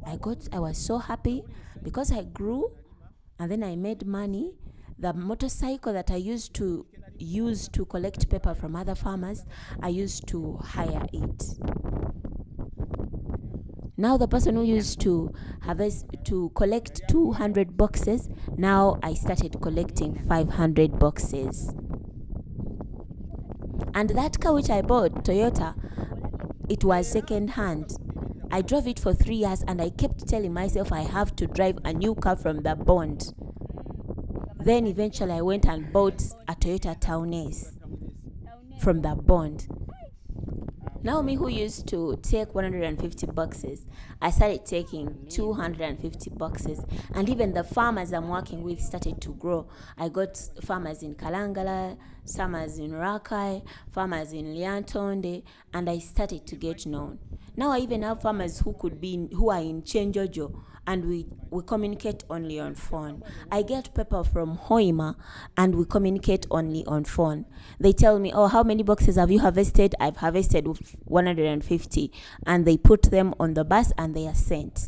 I was so happy because I grew and then I made money. The motorcycle that I used to collect pepper from other farmers, I used to hire it. Now the person who used to collect 200 boxes, now I started collecting 500 boxes. And that car which I bought, Toyota, it was second hand. I drove it for 3 years and I kept telling myself I have to drive a new car from the bond. Then eventually I went and bought a Toyota Town Ace from the bond. Now me who used to take 150 boxes, I started taking 250 boxes. And even the farmers I'm working with started to grow. I got farmers in Kalangala, farmers in Rakai, farmers in Liantonde, and I started to get known. Now I even have farmers who are in Chenjojo, and we communicate only on phone. I get pepper from Hoima and we communicate only on phone. They tell me, oh, how many boxes have you harvested? I've harvested 150, and they put them on the bus and they are sent.